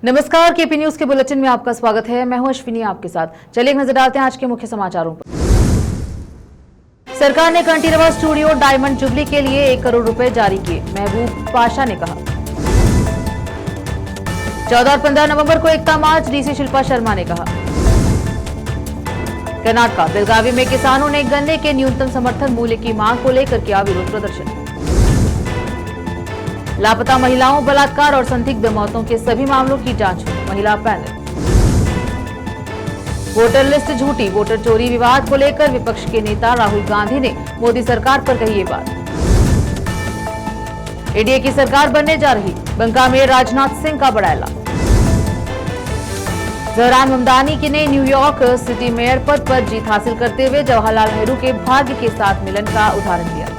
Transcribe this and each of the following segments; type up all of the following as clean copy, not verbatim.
नमस्कार, KP news के bulletin में आपका स्वागत है। मैं हूं अश्विनी आपके साथ। चलिए एक नजर डालते हैं आज के मुख्य समाचारों पर। सरकार ने कंटीरवा स्टूडियो डायमंड जुबली के लिए 1 करोड़ रुपए जारी किए, महबूब पाशा ने कहा। 14 और 15 नवंबर को एकता मार्च, डीसी शिल्पा शर्मा ने कहा। कर्नाटका बेलगावी में किसानों ने गन्ने के न्यूनतम समर्थन मूल्य की मांग को लेकर किया विरोध प्रदर्शन। लापता महिलाओं, बलात्कार और संदिग्ध मौतों के सभी मामलों की जांच हुई, महिला पैनल। वोटर लिस्ट झूठी, वोटर चोरी विवाद को लेकर विपक्ष के नेता राहुल गांधी ने मोदी सरकार पर कही ये बात। एनडीए की सरकार बनने जा रही, बंका में राजनाथ सिंह का बड़ा ऐलान। जहरान ममदानी की ने न्यूयॉर्क सिटी मेयर पद पर जीत हासिल करते हुए जवाहरलाल नेहरू के भाग्य के साथ मिलन का उदाहरण दिया।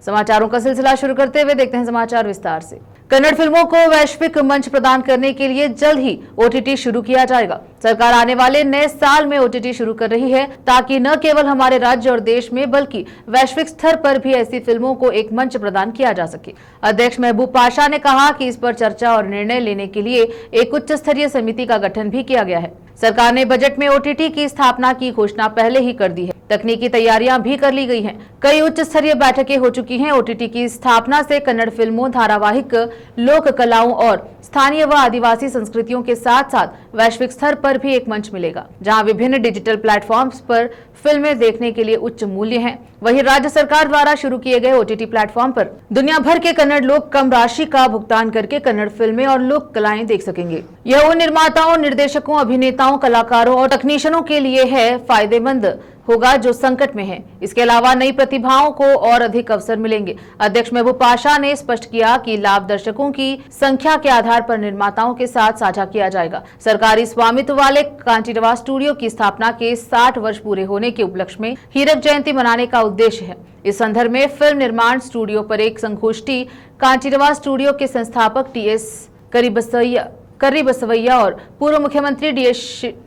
समाचारों का सिलसिला शुरू करते हुए देखते हैं समाचार विस्तार से। कन्नड़ फिल्मों को वैश्विक मंच प्रदान करने के लिए जल्द ही ओटीटी शुरू किया जाएगा। सरकार आने वाले नए साल में ओटीटी शुरू कर रही है ताकि न केवल हमारे राज्य और देश में बल्कि वैश्विक स्तर पर भी ऐसी फिल्मों को एक मंच प्रदान किया जा सके। अध्यक्ष महबूब पाशा ने कहा कि इस पर चर्चा और निर्णय लेने के लिए एक उच्च स्तरीय समिति का गठन भी किया गया है। सरकार ने बजट में ओटीटी की स्थापना की घोषणा पहले ही कर दी है। तकनीकी तैयारियां भी कर ली गई हैं। कई उच्च स्तरीय बैठकें हो चुकी हैं। ओटीटी की स्थापना से कन्नड़ फिल्मों, धारावाहिक, लोक कलाओं और स्थानीय व आदिवासी संस्कृतियों के साथ साथ वैश्विक स्तर पर भी एक मंच मिलेगा, जहां विभिन्न डिजिटल प्लेटफॉर्म्स पर फिल्में देखने के लिए उच्च मूल्य हैं। वहीं राज्य सरकार द्वारा शुरू किए गए ओटीटी प्लेटफॉर्म पर दुनिया भर के कन्नड़ लोग कम राशि का भुगतान करके कन्नड़ फिल्में और लोक कलाएं देख सकेंगे। यह उन निर्माताओं, निर्देशकों, अभिनेताओं, कलाकारों और तकनीशियनों के लिए है फायदेमंद होगा जो संकट में है। इसके अलावा नई प्रतिभाओं को और अधिक अवसर मिलेंगे। अध्यक्ष महबूब पाशा ने स्पष्ट किया कि लाभ दर्शकों की संख्या के आधार पर निर्माताओं के साथ साझा किया जाएगा। सरकारी स्वामित्व वाले कांटीरवा स्टूडियो की स्थापना के 60 वर्ष पूरे होने के उपलक्ष्य में हीरक जयंती मनाने का उद्देश्य है। इस संदर्भ में फिल्म निर्माण स्टूडियो पर एक संगोष्ठी कांटीरवा स्टूडियो के संस्थापक टीएस करी बसवैया और पूर्व मुख्यमंत्री डीएस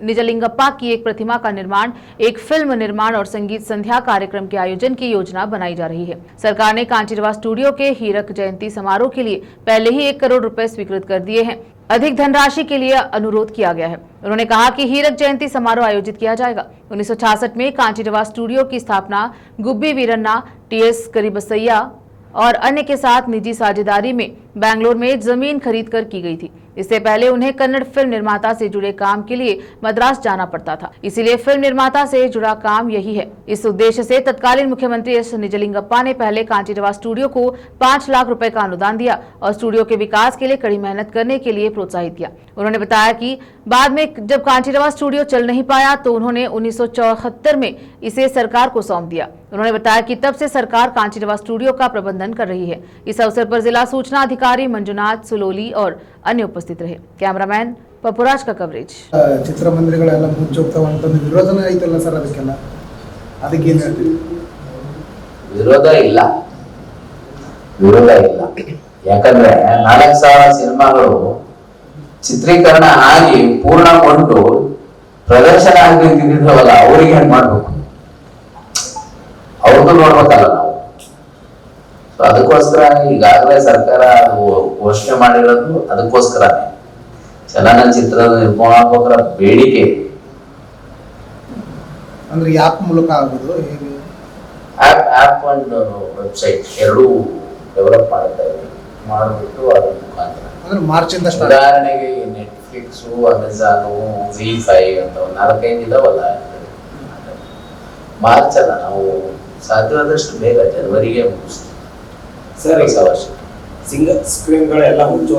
निजलिंगप्पा की एक प्रतिमा का निर्माण, एक फिल्म निर्माण और संगीत संध्या कार्यक्रम के आयोजन की योजना बनाई जा रही है। सरकार ने कांटीरवा स्टूडियो के हीरक जयंती समारोह के लिए पहले ही 1 करोड़ रुपए स्वीकृत कर दिए हैं। अधिक धनराशि के लिए अनुरोध किया गया है। उन्होंने कहा कि हीरक जयंती समारोह आयोजित किया जाएगा। 1966 में कांटीरवा स्टूडियो की स्थापना गुब्बी वीरन्ना, टीएस करी बसैया और अन्य के साथ निजी साझेदारी में बेंगलोर में जमीन खरीद कर की गई थी। इससे पहले उन्हें कन्नड़ फिल्म निर्माता से जुड़े काम के लिए मद्रास जाना पड़ता था, इसीलिए फिल्म निर्माता से जुड़ा काम यही है। इस उद्देश्य से तत्कालीन मुख्यमंत्री एस निजलिंगप्पा ने पहले कांटीरवा स्टूडियो को 5 लाख रुपए का अनुदान दिया और स्टूडियो के विकास के लिए कड़ी मेहनत करने के लिए प्रोत्साहित किया। उन्होंने बताया कि बाद में जब कांटीरवा स्टूडियो चल नहीं पाया तो उन्होंने 1974 में इसे सरकार को सौंप दिया। उन्होंने बताया कि तब से सरकार कांटीरवा स्टूडियो का प्रबंधन कर रही है। इस अवसर पर जिला सूचना अधिकारी मंजुनाथ सुलोली और अन्य उपस्थित रहे। कैमरामैन पपुराज का कवरेज। ಚಿತ್ರಮಂದಿರಗಳೆಲ್ಲ ಮುಚ್ಚೋಗ್ತಾವ ಅಂತ ವಿರೋಧನ ಐತಲ್ಲ ಸರ್, ಅದಕ್ಕೆಲ್ಲ ಅದಕ್ಕೆ ಏನು ಹೇಳ್ತೀವಿ? ವಿರೋಧ ಇಲ್ಲ ಯಾಕಂದ್ರೆ 4,000 ಸಿನಿಮಾಗಳು ಚಿತ್ರೀಕರಣ ಆಗಿ ಪೂರ್ಣಗೊಂಡು ಪ್ರದರ್ಶನ ಆಗಿದ್ದಿದ್ದವಲ್ಲ, ಅವರಿಗೆ ಹೆಂಗ್ ಮಾಡ್ಬೇಕು? ಅವ್ರದ್ದು ನೋಡ್ಬೇಕಲ್ಲ ನಾವು. ಅದಕ್ಕೋಸ್ಕರ ಈಗಾಗಲೇ ಸರ್ಕಾರ ಘೋಷಣೆ ಮಾಡಿರೋದು ಅದಕ್ಕೋಸ್ಕರನೇ. ಚಲನಚಿತ್ರದ ನಿರ್ಮಾಪಕರ ಬೇಡಿಕೆ ಅಂದ್ರೆ ಆಪ್ ಮೂಲಕ ಆಗೋದು, ಹೇಗೆ ಆಪ್ ಅಂಡ್ ವೆಬ್ಸೈಟ್ ಎರಡೂ ಡೆವಲಪ್ ಮಾಡಿಬಿಟ್ಟು ಅದ್ರ ಮುಖಾಂತರ ಅಂದ್ರೆ ಮಾರ್ಚಿಂದ ಉದಾಹರಣೆಗೆ ನೆಟ್ಫ್ಲಿಕ್ಸ್, ಅಮೆಜಾನು, ZEE5 ಅಂತ 4-5 ಇದಾವಲ್ಲ. ಮಾರ್ಚ್ ಅಲ್ಲ, ನಾವು ಸಾಧ್ಯವಾದಷ್ಟು ಬೇಗ ಜನವರಿಗೆ ಮುಗಿಸ್ತೀವಿ ಸರ್. ಈ ವರ್ಷ ಸಿಂಗಲ್ ಸ್ಕ್ರೀನ್ಗಳೆಲ್ಲ ಮುಚ್ಚೋ।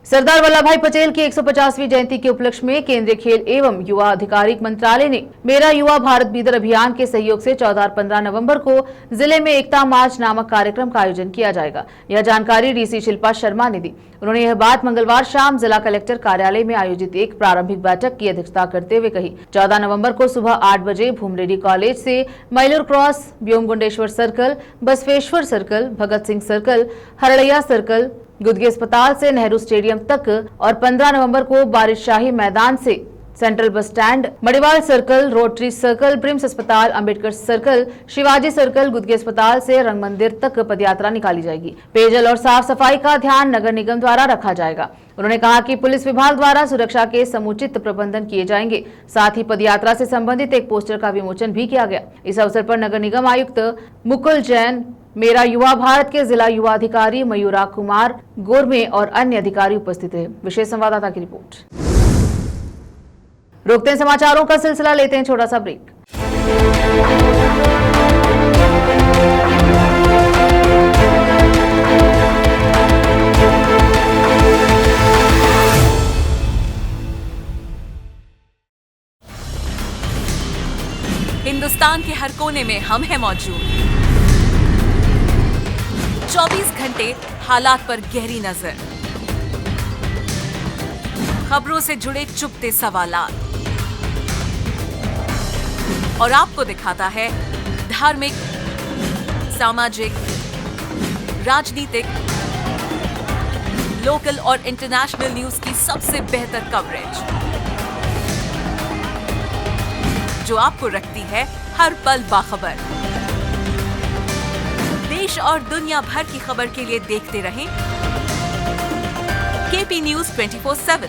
सरदार वल्लभ भाई पटेल की 150वीं जयंती के उपलक्ष्य में केंद्रीय खेल एवं युवा अधिकारिक मंत्रालय ने मेरा युवा भारत बीदर अभियान के सहयोग से 14 और 15 नवंबर को जिले में एकता मार्च नामक कार्यक्रम का आयोजन किया जाएगा। यह जानकारी डीसी शिल्पा शर्मा ने दी। उन्होंने यह बात मंगलवार शाम जिला कलेक्टर कार्यालय में आयोजित एक प्रारंभिक बैठक की अध्यक्षता करते हुए कही। 14 नवंबर को सुबह 8 बजे भूमरेड्डी कॉलेज से Mailur cross, व्योमगुंडेश्वर circle, Basaveshwar circle, Bhagat Singh circle, हरड़ैया circle, Gudagi अस्पताल से नेहरू स्टेडियम तक और 15 नवंबर को बारिशशाही मैदान से central bus stand, Madiwala circle, rotary circle, BRIMS अस्पताल, अंबेडकर सर्कल, शिवाजी सर्कल, गुदगी अस्पताल से रंग मंदिर तक पदयात्रा निकाली जाएगी। पेयजल और साफ सफाई का ध्यान नगर निगम द्वारा रखा जाएगा। उन्होंने कहा कि पुलिस विभाग द्वारा सुरक्षा के समुचित प्रबंधन किए जाएंगे। साथ ही पदयात्रा से संबंधित एक पोस्टर का विमोचन भी किया गया। इस अवसर पर नगर निगम आयुक्त मुकुल जैन, मेरा युवा भारत के जिला युवा अधिकारी मयूरा कुमार गोरमे और अन्य अधिकारी उपस्थित रहे। विशेष संवाददाता की रिपोर्ट। रोकते हैं समाचारों का सिलसिला, लेते हैं छोटा सा ब्रेक। हिंदुस्तान के हर कोने में हम हैं मौजूद। 24 घंटे हालात पर गहरी नजर, खबरों से जुड़े चुपते सवालात, और आपको दिखाता है धार्मिक, सामाजिक, राजनीतिक, लोकल और इंटरनेशनल न्यूज की सबसे बेहतर कवरेज, जो आपको रखती है हर पल बाखबर। देश और दुनिया भर की खबर के लिए देखते रहें KP news 24/7।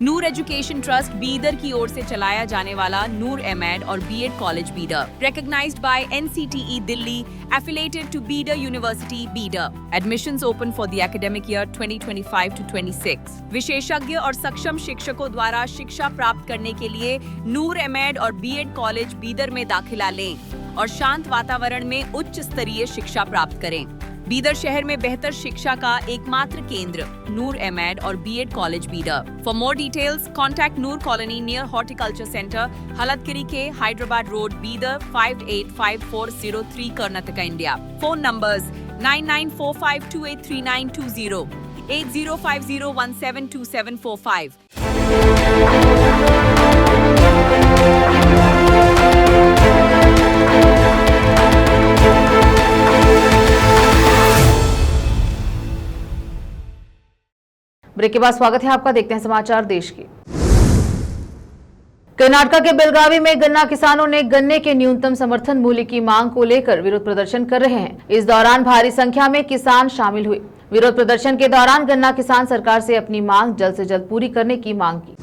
Noor education trust Bidar की ओर से चलाया जाने वाला नूर एमएड और BEd college Bidar, recognized by NCTE Delhi, affiliated to Bidar University, Bidar. Admissions open for the academic year 2025 to 26. विशेषज्ञ और सक्षम शिक्षकों द्वारा शिक्षा प्राप्त करने के लिए नूर एमएड और बीएड कॉलेज बीदर में दाखिला लें और शांत वातावरण में उच्च स्तरीय शिक्षा प्राप्त करें। बीदर शहर में बेहतर शिक्षा का एकमात्र केंद्र नूर एमएड और BEd college Bidar. For more details contact Noor colony near horticulture centre, Halatgiri के Hyderabad road, Bidar 585403 Karnataka, India. Phone numbers 9945283920, 8050172745। Break के बाद स्वागत है आपका। देखते हैं समाचार देश के। कर्नाटका के बेलगावी में गन्ना किसानों ने गन्ने के न्यूनतम समर्थन मूल्य की मांग को लेकर विरोध प्रदर्शन कर रहे हैं। इस दौरान भारी संख्या में किसान शामिल हुए। विरोध प्रदर्शन के दौरान गन्ना किसान सरकार से अपनी मांग जल्द से जल्द पूरी करने की मांग की।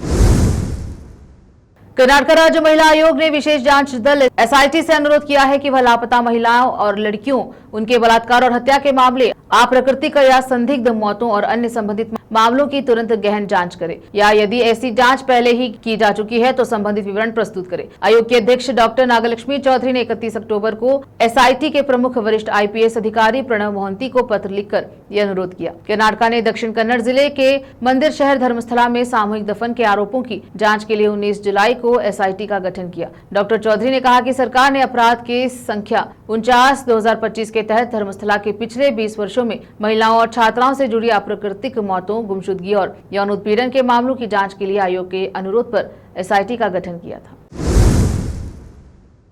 कर्नाटक राज्य महिला आयोग ने विशेष जांच दल एसआईटी से अनुरोध किया है कि वह लापता महिलाओं और लड़कियों, उनके बलात्कार और हत्या के मामले, अप्राकृतिक या संदिग्ध मौतों और अन्य संबंधित मामलों की तुरंत गहन जांच करे, या यदि ऐसी जांच पहले ही की जा चुकी है तो संबंधित विवरण प्रस्तुत करे। आयोग के अध्यक्ष डॉक्टर नागलक्ष्मी चौधरी ने 31 अक्टूबर को एसआईटी के प्रमुख वरिष्ठ आईपीएस अधिकारी प्रणव मोहंती को पत्र लिखकर यह अनुरोध किया। कर्नाटक ने दक्षिण कन्नड़ जिले के मंदिर शहर धर्मस्थला में सामूहिक दफन के आरोपों की जाँच के लिए 19 जुलाई को एसआईटी का गठन किया। डॉक्टर चौधरी ने कहा कि सरकार ने अपराध के संख्या 49/2025 के तहत धर्मस्थला के पिछले 20 वर्षों में महिलाओं और छात्राओं से जुड़ी अप्राकृतिक मौतों, गुमशुदगी और यौन उत्पीड़न के मामलों की जांच के लिए आयोग के अनुरोध पर एसआईटी का गठन किया था।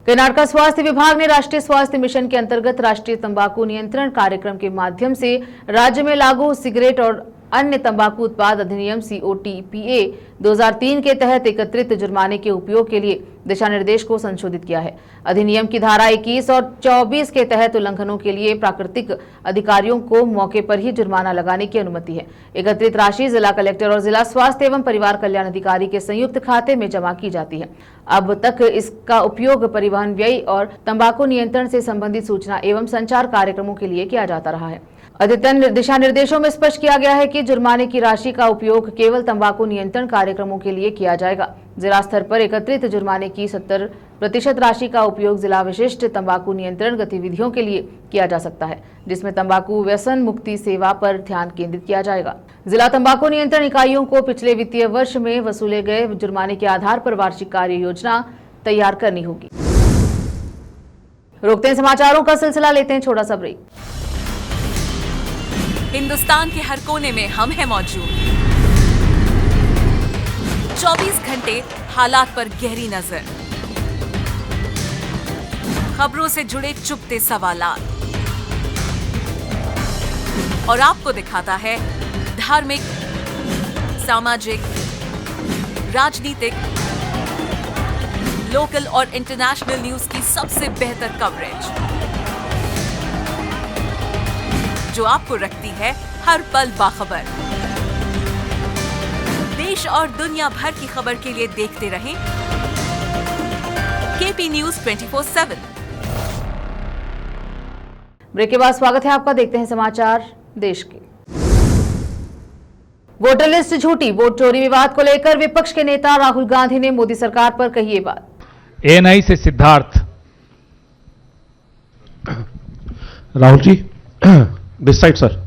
कर्नाटक स्वास्थ्य विभाग ने राष्ट्रीय स्वास्थ्य मिशन के अंतर्गत राष्ट्रीय तंबाकू नियंत्रण कार्यक्रम के माध्यम से राज्य में लागू सिगरेट और अन्य तंबाकू उत्पाद अधिनियम COTPA 2003 के तहत एकत्रित जुर्माने के उपयोग के लिए दिशा निर्देश को संशोधित किया है। अधिनियम की धारा 21 और 24 के तहत उल्लंघनों के लिए प्राकृतिक अधिकारियों को मौके पर ही जुर्माना लगाने की अनुमति है। एकत्रित राशि जिला कलेक्टर और जिला स्वास्थ्य एवं परिवार कल्याण अधिकारी के संयुक्त खाते में जमा की जाती है। अब तक इसका उपयोग परिवहन व्यय और तंबाकू नियंत्रण से संबंधित सूचना एवं संचार कार्यक्रमों के लिए किया जाता रहा है। अद्यतन दिशा निर्देशों में स्पष्ट किया गया है कि जुर्माने की राशि का उपयोग केवल तंबाकू नियंत्रण कार्यक्रमों के लिए किया जाएगा। जिला स्तर पर एकत्रित जुर्माने की 70% राशि का उपयोग जिला विशिष्ट तंबाकू नियंत्रण गतिविधियों के लिए किया जा सकता है, जिसमें तंबाकू व्यसन मुक्ति सेवा पर ध्यान केंद्रित किया जाएगा। जिला तंबाकू नियंत्रण इकाइयों को पिछले वित्तीय वर्ष में वसूले गए जुर्माने के आधार पर वार्षिक कार्य योजना तैयार करनी होगी। रोकते हैं समाचारों का सिलसिला, लेते हैं छोटा सा ब्रेक। हिंदुस्तान के हर कोने में हम हैं मौजूद। 24 घंटे हालात पर गहरी नजर, खबरों से जुड़े चुपते सवालात, और आपको दिखाता है धार्मिक, सामाजिक, राजनीतिक, लोकल और इंटरनेशनल न्यूज की सबसे बेहतर कवरेज, जो आपको रखती है हर पल बाखबर। देश और दुनिया भर की खबर के लिए देखते रहें केपी न्यूज 24/7। ब्रेक के बाद स्वागत है आपका। देखते हैं समाचार देश के। वोटर लिस्ट झूठी, वोट चोरी विवाद को लेकर विपक्ष के नेता राहुल गांधी ने मोदी सरकार पर कही ये बात। एएनआई से Siddharth. Rahul ji, this side sir.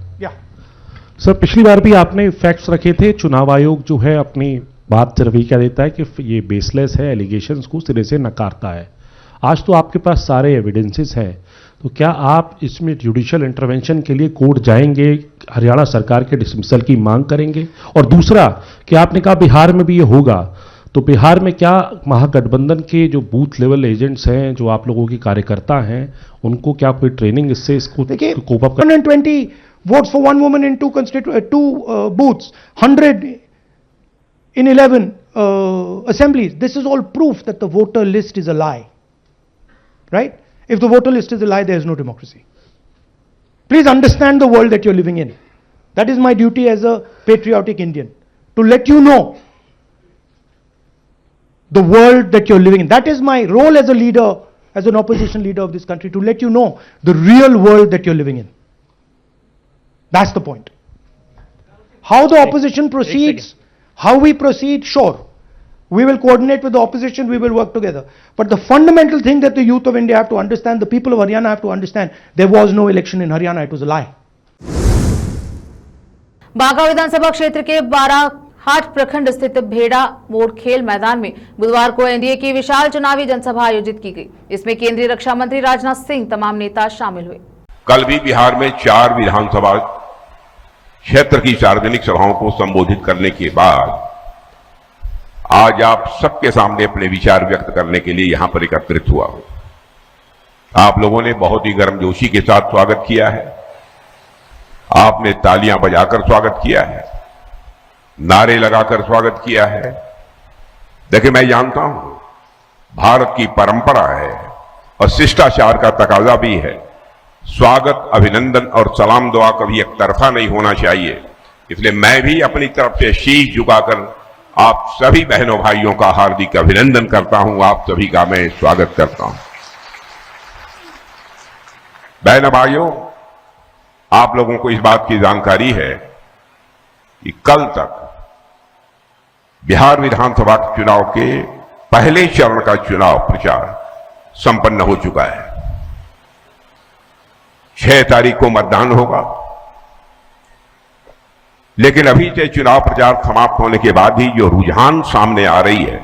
Sir, पिछली बार भी आपने फैक्ट्स रखे थे। चुनाव आयोग जो है अपनी बात रवैया क्या देता है कि ये बेसलेस है, एलिगेशंस को सिरे से नकारता है। आज तो आपके पास सारे एविडेंसेस हैं, तो क्या आप इसमें जुडिशियल इंटरवेंशन के लिए कोर्ट जाएंगे, हरियाणा सरकार के डिसमिसल की मांग करेंगे? और दूसरा कि आपने कहा बिहार में भी ये होगा, तो बिहार में क्या महागठबंधन के जो बूथ लेवल एजेंट्स हैं, जो आप लोगों के कार्यकर्ता हैं, उनको क्या कोई ट्रेनिंग इससे इसको cope up 120 votes for one woman in two booths, 100 in 11 assemblies. This is all proof that the voter list is a lie. Right? If the voter list is a lie, there is no democracy. Please understand the world that you're living in. That is my duty as a patriotic Indian, to let you know the world that you're living in. That is my role as a leader, as an opposition leader of this country, to let you know the real world that you're living in. That's the point. How the opposition proceeds, how we proceed, sure. We will coordinate with the opposition, we will work together. But the fundamental thing that the youth of India have to understand, the people of Haryana have to understand, there was no election in Haryana, it was a lie. Banka विधानसभा क्षेत्र के बाराहाट प्रखंड स्थित भेड़ा मोड़ खेल मैदान में बुधवार को एनडीए की विशाल चुनावी जनसभा आयोजित की गई। इसमें केंद्रीय रक्षा मंत्री राजनाथ सिंह, तमाम नेता शामिल हुए। कल भी बिहार में 4 विधानसभा क्षेत्र की सार्वजनिक सभाओं को संबोधित करने के बाद आज आप सबके सामने अपने विचार व्यक्त करने के लिए यहां पर एकत्रित हुआ हूं। आप लोगों ने बहुत ही गर्मजोशी के साथ स्वागत किया है। आपने तालियां बजाकर स्वागत किया है, नारे लगाकर स्वागत किया है। देखिए, मैं जानता हूं भारत की परंपरा है और शिष्टाचार का तकाजा भी है। स्वागत, अभिनंदन और सलाम दुआ कभी एक तरफा नहीं होना चाहिए। इसलिए मैं भी अपनी तरफ से शीश झुकाकर आप सभी बहनों भाइयों का हार्दिक अभिनंदन करता हूं। आप सभी का मैं स्वागत करता हूं। बहनों भाइयों, आप लोगों को इस बात की जानकारी है कि कल तक बिहार विधानसभा चुनाव के पहले चरण का चुनाव प्रचार संपन्न हो चुका है। 6 तारीख को मतदान होगा, लेकिन अभी से चुनाव प्रचार समाप्त होने के बाद ही जो रुझान सामने आ रही है,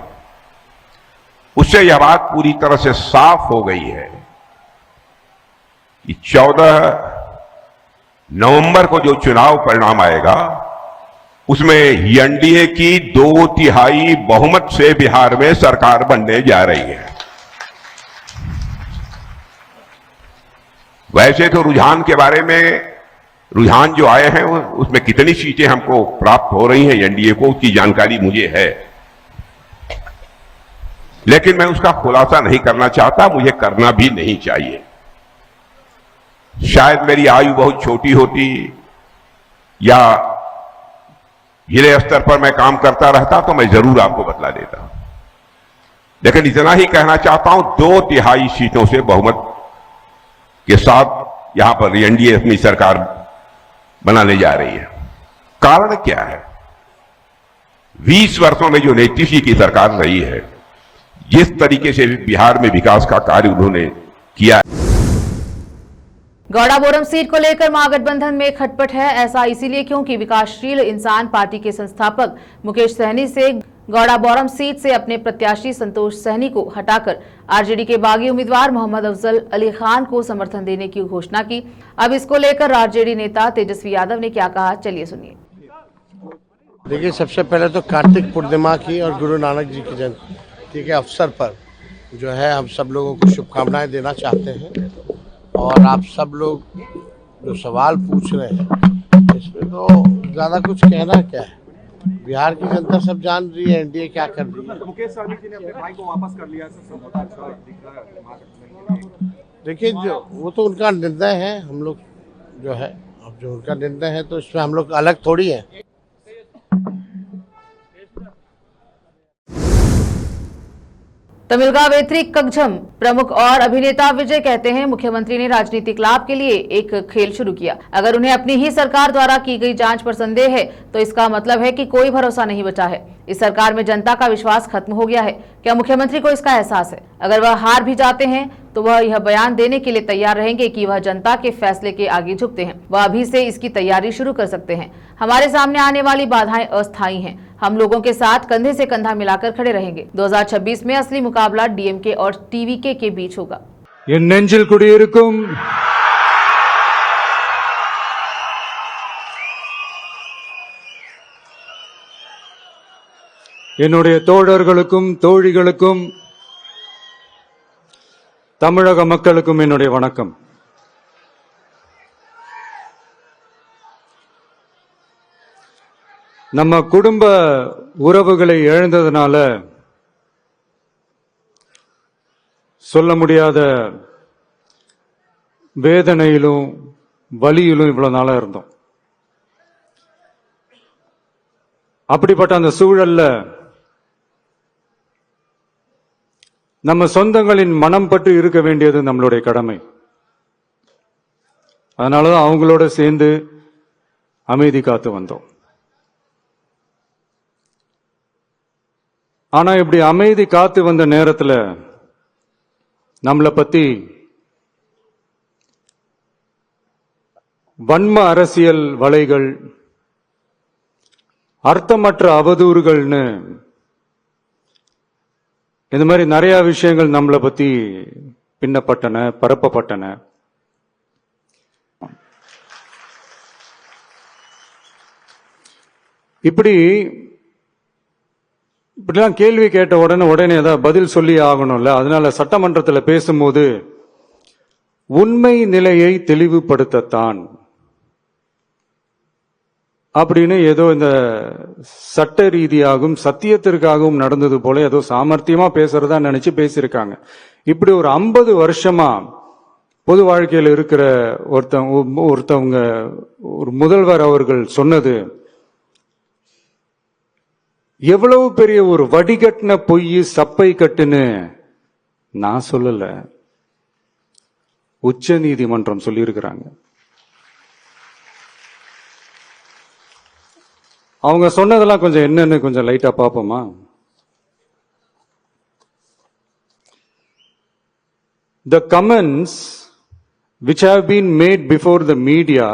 उससे यह बात पूरी तरह से साफ हो गई है कि 14 नवंबर को जो चुनाव परिणाम आएगा, उसमें एनडीए की 2/3 बहुमत से बिहार में सरकार बनने जा रही है। वैसे तो रुझान के बारे में, रुझान जो आए हैं उसमें कितनी सीटें हमको प्राप्त हो रही हैं एनडीए को, उसकी जानकारी मुझे है, लेकिन मैं उसका खुलासा नहीं करना चाहता, मुझे करना भी नहीं चाहिए। शायद मेरी आयु बहुत छोटी होती या जिले स्तर पर मैं काम करता रहता तो मैं जरूर आपको बतला देता, लेकिन इतना ही कहना चाहता हूं, 2/3 सीटों से बहुमत के साथ यहां पर एनडीए अपनी सरकार बनाने जा रही है। कारण क्या है? 20 वर्षों में जो नीतीश जी की सरकार रही है, जिस तरीके से बिहार में विकास का कार्य उन्होंने किया है। गौड़ाबोरम सीट को लेकर महागठबंधन में खटपट है। ऐसा इसीलिए क्योंकि विकासशील इंसान पार्टी के संस्थापक मुकेश सहनी से गौड़ाबोरम सीट से अपने प्रत्याशी संतोष सहनी को हटाकर आरजेडी के बागी उम्मीदवार मोहम्मद अफजल अली खान को समर्थन देने की घोषणा की। अब इसको लेकर आरजेडी नेता तेजस्वी यादव ने क्या कहा, चलिए सुनिए। देखिए, सबसे पहले तो कार्तिक पूर्णिमा की और गुरु नानक जी की जयंती के अवसर पर जो है हम सब लोगों को शुभकामनाएं देना चाहते हैं। और आप सब लोग जो सवाल पूछ रहे हैं, इसमें तो ज़्यादा कुछ कहना क्या है। बिहार की जनता सब जान रही है एनडीए क्या कर रही है। मुकेश सहनी जी ने अपने भाई को वापस कर लिया, समझौता अच्छा दिख रहा है महागठबंधन के लिए। देखिए जो वो तो उनका निर्णय है, हम लोग जो है अब जो उनका निर्णय है तो इसमें हम लोग अलग थोड़ी है। तमिल का वेत्री कगझम प्रमुख और अभिनेता विजय कहते हैं, मुख्यमंत्री ने राजनीतिक लाभ के लिए एक खेल शुरू किया। अगर उन्हें अपनी ही सरकार द्वारा की गई जांच पर संदेह है तो इसका मतलब है कि कोई भरोसा नहीं बचा है। इस सरकार में जनता का विश्वास खत्म हो गया है। क्या मुख्यमंत्री को इसका एहसास है? अगर वह हार भी जाते हैं तो वह यह बयान देने के लिए तैयार रहेंगे कि वह जनता के फैसले के आगे झुकते हैं। वह अभी से इसकी तैयारी शुरू कर सकते हैं। हमारे सामने आने वाली बाधाएं अस्थायी हैं। हम लोगों के साथ कंधे से कंधा मिलाकर खड़े रहेंगे। 2026 में असली मुकाबला डीएमके और टीवीके के बीच होगा। என் நெஞ்சில் குடியிருக்கும் என்னுடைய தோழர்களுக்கும் தோழிகளுக்கும் தமிழக மக்களுக்கும் என்னுடைய வணக்கம். நம்ம குடும்ப உறவுகளை இழந்ததனால சொல்ல முடியாத வேதனையிலும் வலியிலும் இவ்வளவு நாளா இருந்தோம். அப்படிப்பட்ட அந்த சூழல்ல நம்ம சொந்தங்களின் மனம் பற்றி இருக்க வேண்டியது நம்மளுடைய கடமை. அதனாலதான் அவங்களோட சேர்ந்து அமைதி காத்து வந்தோம். ஆனா இப்படி அமைதி காத்து வந்த நேரத்துல நம்மளை பத்தி வன்ம அரசியல் வலைகள், அர்த்தமற்ற அவதூறுகள்னு இந்த மாதிரி நிறைய விஷயங்கள் நம்மளை பத்தி பின்னப்பட்டன, பரப்பப்பட்டன. இப்படிலாம் கேள்வி கேட்ட உடனே ஏதாவது பதில் சொல்லி ஆகணும்ல. அதனால சட்டமன்றத்தில் பேசும்போது உண்மை நிலையை தெளிவுபடுத்தத்தான் அப்படின்னு ஏதோ இந்த சட்ட ரீதியாகவும் சத்தியத்திற்காகவும் நடந்தது போல ஏதோ சாமர்த்தியமா பேசுறதா நினைச்சு பேசியிருக்காங்க. இப்படி ஒரு 50 வருஷமா பொது வாழ்க்கையில் இருக்கிற ஒருத்தவங்க ஒரு முதல்வர் அவர்கள் சொன்னது எவ்வளவு பெரிய ஒரு வடிகட்டின பொய், சப்பை கட்டுன்னு நான் சொல்லல, உச்ச நீதிமன்றம் சொல்லியிருக்கிறாங்க. அவங்க சொன்னதெல்லாம் கொஞ்சம் என்னன்னு கொஞ்சம் லைட்டா பாப்போமா? The comments which have been made before the media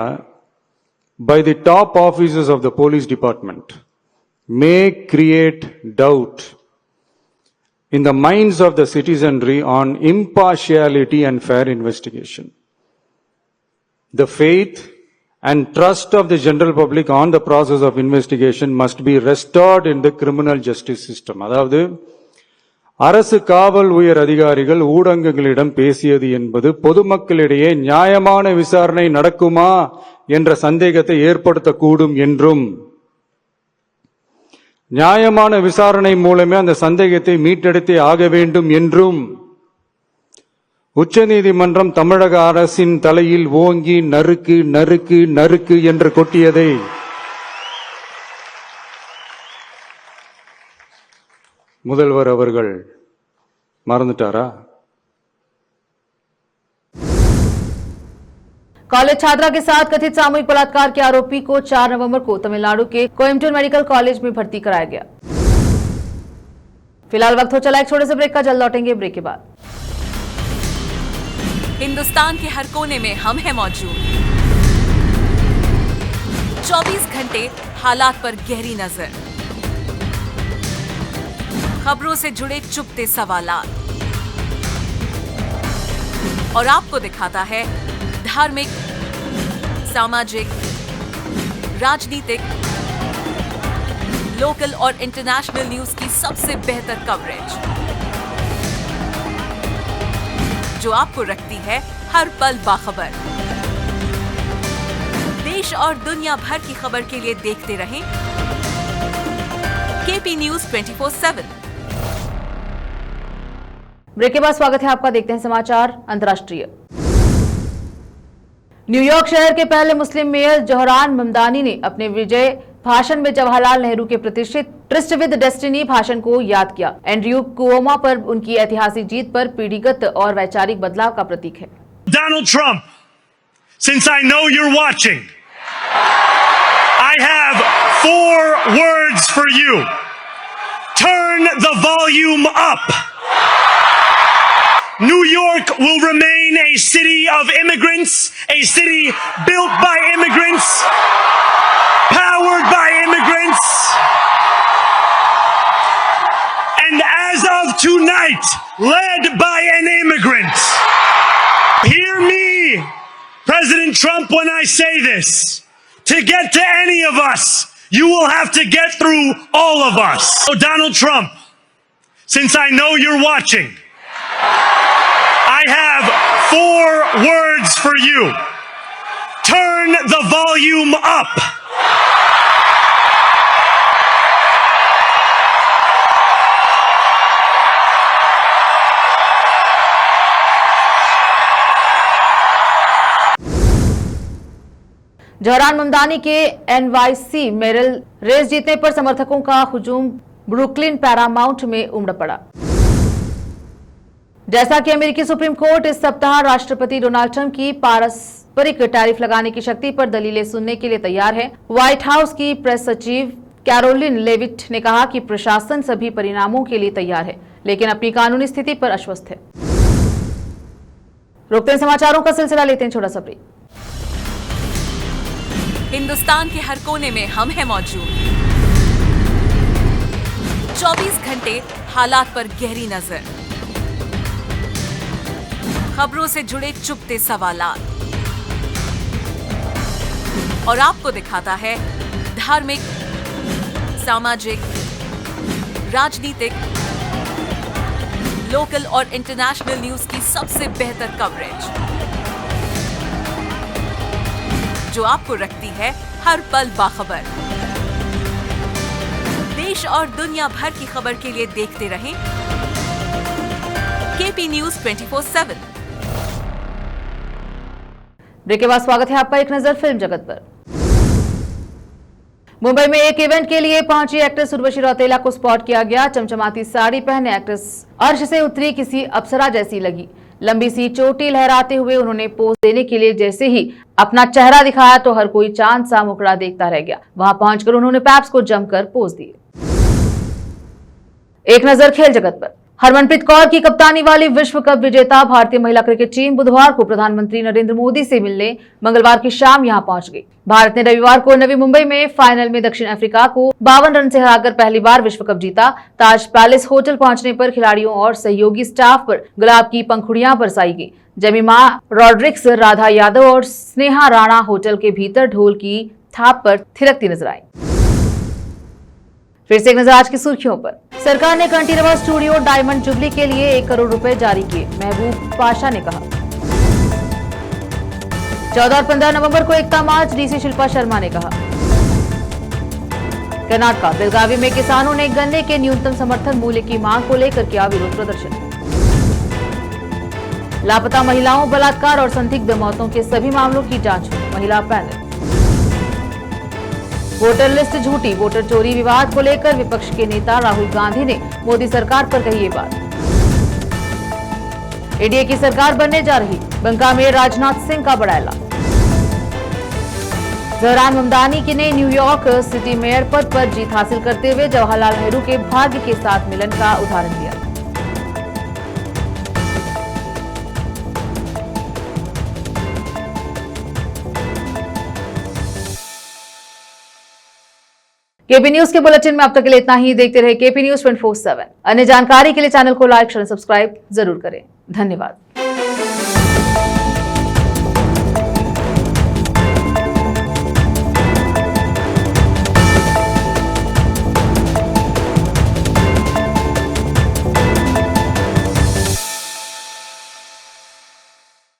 by the top officers of the police department may create doubt in the minds of the citizenry on impartiality and fair investigation. The faith and trust of the general public on the process of investigation must be restored in the criminal justice system. அதாவது அரசு காவல் உயர் அதிகாரிகள் ஊடகங்களிடம் பேசியது என்பது பொதுமக்களிடையே நியாயமான விசாரணை நடக்குமா என்ற சந்தேகத்தை ஏற்படுத்தக்கூடும் என்றும், நியாயமான விசாரணை மூலமே அந்த சந்தேகத்தை மீட்டெடுத்தே ஆக வேண்டும் என்றும் உச்சநீதிமன்றம் தமிழக அரசின் தலையில் ஓங்கி நறுக்கு நறுக்கு நறுக்கு என்று கொட்டியதை முதல்வர் அவர்கள் மறந்துட்டாரா? कॉलेज छात्रा के साथ कथित सामूहिक बलात्कार के आरोपी को 4 नवंबर को तमिलनाडु के कोयम्बटूर मेडिकल कॉलेज में भर्ती कराया गया। फिलहाल वक्त हो चला एक छोटे से ब्रेक का, जल्द लौटेंगे ब्रेक के बाद। हिंदुस्तान के हर कोने में हम हैं मौजूद। 24 घंटे हालात पर गहरी नजर, खबरों से जुड़े चुपते सवालात और आपको दिखाता है धार्मिक, सामाजिक, राजनीतिक, लोकल और इंटरनेशनल न्यूज की सबसे बेहतर कवरेज जो आपको रखती है हर पल बाखबर। देश और दुनिया भर की खबर के लिए देखते रहें KP News 24/7। ब्रेक के बाद स्वागत है आपका। देखते हैं समाचार अंतर्राष्ट्रीय। न्यूयॉर्क शहर के पहले मुस्लिम मेयर जोहरान ममदानी ने अपने विजय भाषण में जवाहरलाल नेहरू के प्रतिष्ठित ट्रस्ट विद डेस्टिनी भाषण को याद किया। एंड्रयू कुओमो पर उनकी ऐतिहासिक जीत पर पीढ़ीगत और वैचारिक बदलाव का प्रतीक है। Donald Trump, since I know you're watching, I have 4 words for you. Turn the volume up. New York will remain a city of immigrants, a city built by immigrants, powered by immigrants. And as of tonight, led by an immigrant. Hear me, President Trump, when I say this. To get to any of us, you will have to get through all of us. So Donald Trump, since I know you're watching, I have 4 words for you. Turn the volume up. Zohran Mamdani के NYC Merrill race जीतने पर समर्थकों का हुजूम Brooklyn Paramount में उमड़ पड़ा। जैसा कि अमेरिकी सुप्रीम कोर्ट इस सप्ताह राष्ट्रपति डोनाल्ड ट्रंप की पारस्परिक टैरिफ लगाने की शक्ति पर दलीलें सुनने के लिए तैयार है। व्हाइट हाउस की प्रेस सचिव कैरोलिन लेविट ने कहा कि प्रशासन सभी परिणामों के लिए तैयार है, लेकिन अपनी कानूनी स्थिति पर अस्वस्थ है। रोकते हैं समाचारों का सिलसिला, लेते हैं छोटा सा ब्रेक। हिंदुस्तान के हर कोने में हम हैं मौजूद। 24 घंटे हालात पर गहरी नजर, खबरों से जुड़े चुपते सवालात, और आपको दिखाता है धार्मिक, सामाजिक, राजनीतिक, लोकल और इंटरनेशनल न्यूज की सबसे बेहतर कवरेज, जो आपको रखती है हर पल बाखबर। देश और दुनिया भर की खबर के लिए देखते रहें KP News 24/7। ब्रेक के बाद स्वागत है आपका। एक नजर फिल्म जगत पर। मुंबई में एक इवेंट के लिए पहुंची एक्ट्रेस उर्वशी रौतेला को स्पॉट किया गया। चमचमाती साड़ी पहने एक्ट्रेस अर्श से उतरी किसी अप्सरा जैसी लगी। लंबी सी चोटी लहराते हुए उन्होंने पोज देने के लिए जैसे ही अपना चेहरा दिखाया तो हर कोई चांद सा मुकड़ा देखता रह गया। वहां पहुंचकर उन्होंने पैप्स को जमकर पोज दिए। एक नजर खेल जगत पर। हरमनप्रीत कौर की कप्तानी वाली विश्व कप विजेता भारतीय महिला क्रिकेट टीम बुधवार को प्रधानमंत्री नरेंद्र मोदी से मिलने मंगलवार की शाम यहां पहुंच गई। भारत ने रविवार को नवी मुंबई में फाइनल में दक्षिण अफ्रीका को 52 रन से हराकर पहली बार विश्व कप जीता। ताज पैलेस होटल पहुंचने पर खिलाड़ियों और सहयोगी स्टाफ पर गुलाब की पंखुड़ियां बरसाई गई। जेमिमा रॉड्रिक्स, राधा यादव और स्नेहा राणा होटल के भीतर ढोल की थाप पर थिरकती नजर आई। फिर से एक नजर आज की सुर्खियों पर। सरकार ने कंटीन्यूअस स्टूडियो डायमंड जुबली के लिए 1 करोड़ रुपए जारी किए, महबूब पाशा ने कहा। 14 और 15 नवंबर को एकता मार्च, डीसी शिल्पा शर्मा ने कहा। कर्नाटक बेलगावी में किसानों ने गन्ने के न्यूनतम समर्थन मूल्य की मांग को लेकर किया विरोध प्रदर्शन। लापता महिलाओं, बलात्कार और संदिग्ध मौतों के सभी मामलों की जांच हुई, महिला पैनल। वोटर लिस्ट झूठी, वोटर चोरी विवाद को लेकर विपक्ष के नेता राहुल गांधी ने मोदी सरकार पर कही ये बात। एनडीए की सरकार बनने जा रही, बंका में राजनाथ सिंह का बड़ा ऐलान। जोहरान ममदानी की ने न्यूयॉर्क सिटी मेयर पद पर जीत हासिल करते हुए जवाहरलाल नेहरू के भाग्य के साथ मिलन का उदाहरण दिया। केपी न्यूज के बुलेटिन में अब तक के लिए इतना ही। देखते रहे केपी न्यूज 24/7। अन्य जानकारी के लिए चैनल को लाइक, शेयर, सब्सक्राइब जरूर करें। धन्यवाद।